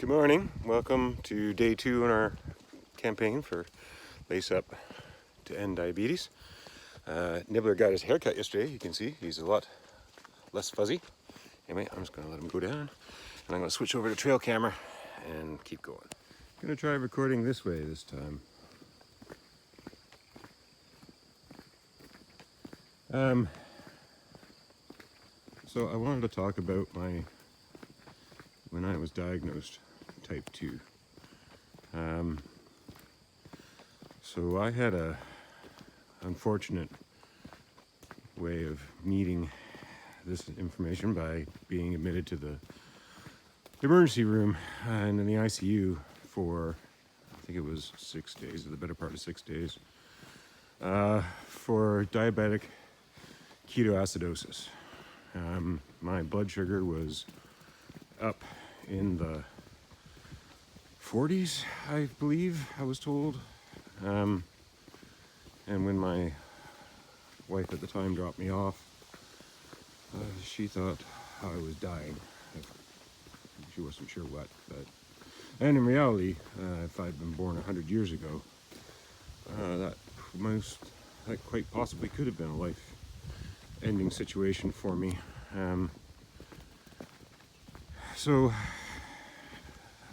Good morning. Welcome to day 2 in our campaign for Lace Up to End Diabetes. Nibbler got his hair cut yesterday. You can see he's a lot less fuzzy. Anyway, I'm just going to let him go down. And I'm going to switch over to trail camera and keep going. I'm going to try recording this way this time. So I wanted to talk about when I was diagnosed type 2. So I had a unfortunate way of meeting this information by being admitted to the emergency room and in the ICU for, I think it was 6 days, or the better part of 6 days, for diabetic ketoacidosis. My blood sugar was up in the 40s, I believe I was told. And when my wife at the time dropped me off, she thought I was dying. She wasn't sure what, and in reality, if I'd been born 100 years ago, that quite possibly could have been a life-ending situation for me. So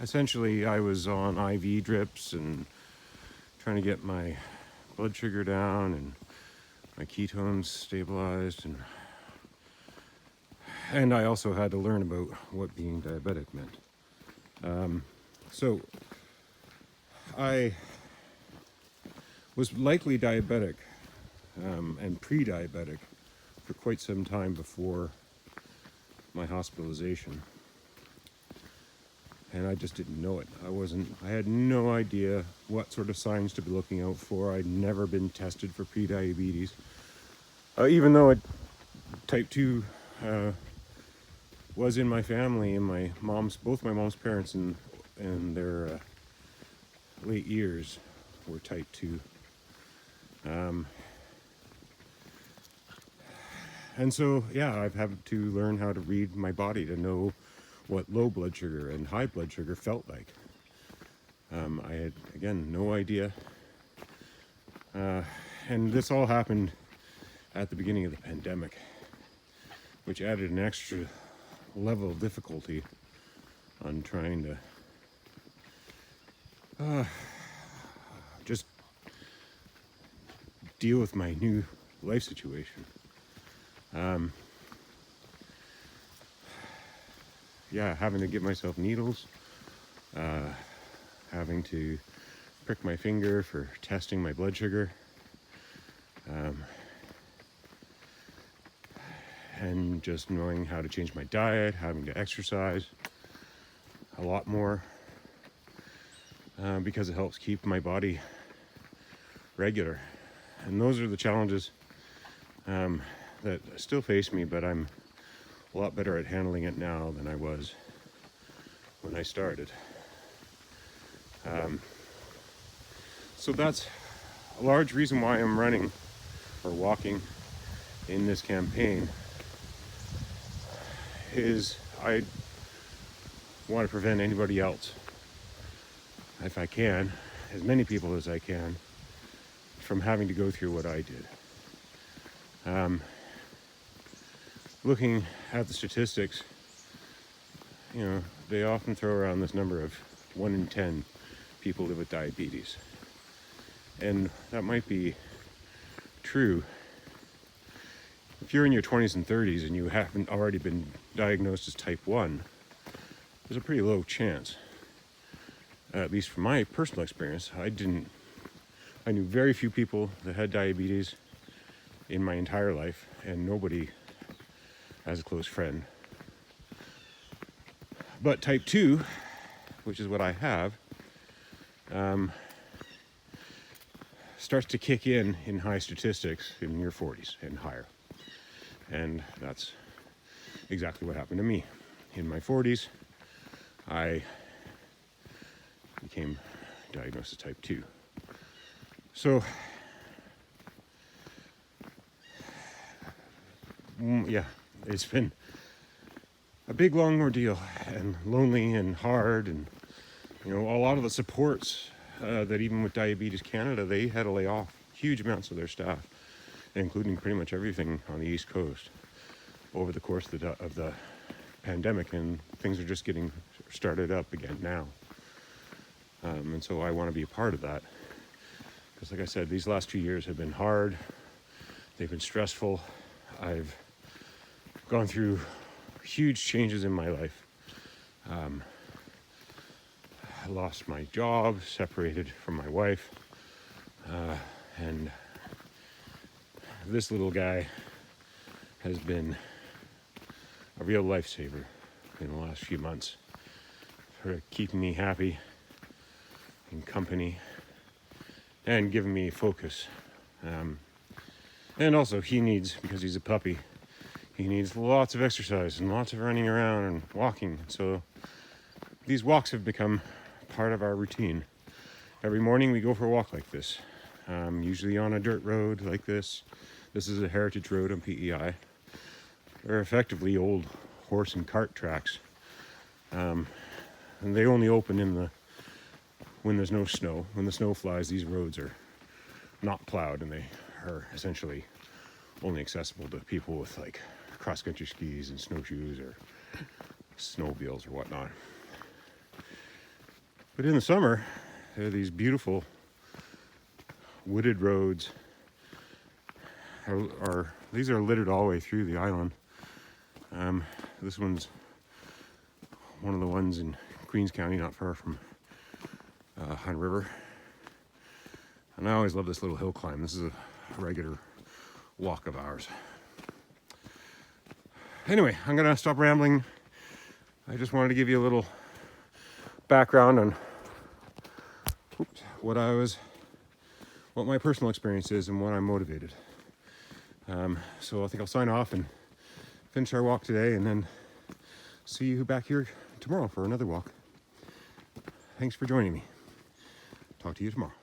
essentially, I was on IV drips and trying to get my blood sugar down and my ketones stabilized, and I also had to learn about what being diabetic meant. So I was likely diabetic and pre-diabetic for quite some time before my hospitalization. And I just didn't know it. I had no idea what sort of signs to be looking out for. I'd never been tested for pre-diabetes. Even though type 2 was in my family, and both my mom's parents in their late years were type 2. And so, yeah, I've had to learn how to read my body to know what low blood sugar and high blood sugar felt like. I had, again, no idea. And this all happened at the beginning of the pandemic, which added an extra level of difficulty on trying to just deal with my new life situation. Having to give myself needles, having to prick my finger for testing my blood sugar, and just knowing how to change my diet, having to exercise a lot more, because it helps keep my body regular. And those are the challenges that still face me, but I'm a lot better at handling it now than I was when I started. So that's a large reason why I'm running or walking in this campaign, is I want to prevent anybody else, if I can, as many people as I can, from having to go through what I did. Looking at the statistics, they often throw around this number of 1 in 10 people live with diabetes. And that might be true. If you're in your 20s and 30s and you haven't already been diagnosed as type 1, there's a pretty low chance. At least from my personal experience, I knew very few people that had diabetes in my entire life, and nobody as a close friend. But type 2, which is what I have, starts to kick in high statistics in your 40s and higher. And that's exactly what happened to me. In my 40s, I became diagnosed as type 2. So, it's been a big long ordeal, and lonely and hard, and You know, a lot of the supports that even with Diabetes Canada, they had to lay off huge amounts of their staff, including pretty much everything on the East Coast over the course of the pandemic, and things are just getting started up again now. And so I want to be a part of that. Because like I said, these last 2 years have been hard. They've been stressful. I've gone through huge changes in my life. I lost my job, separated from my wife, and this little guy has been a real lifesaver in the last few months for keeping me happy and company and giving me focus. And also he needs, because he's a puppy, he needs lots of exercise and lots of running around and walking. So these walks have become part of our routine. Every morning we go for a walk like this, usually on a dirt road like this. This is a heritage road on PEI. They're effectively old horse and cart tracks, and they only open when there's no snow. When the snow flies, these roads are not plowed, and they are essentially only accessible to people with like cross-country skis and snowshoes or snowmobiles or whatnot. But in the summer, there are these beautiful wooded roads. These are littered all the way through the island. This one's one of the ones in Queens County, not far from Hunt River. And I always love this little hill climb. This is a regular walk of ours. Anyway, I'm gonna stop rambling. I just wanted to give you a little background on what my personal experience is and what I'm motivated. So I think I'll sign off and finish our walk today, and then see you back here tomorrow for another walk. Thanks for joining me. Talk to you tomorrow.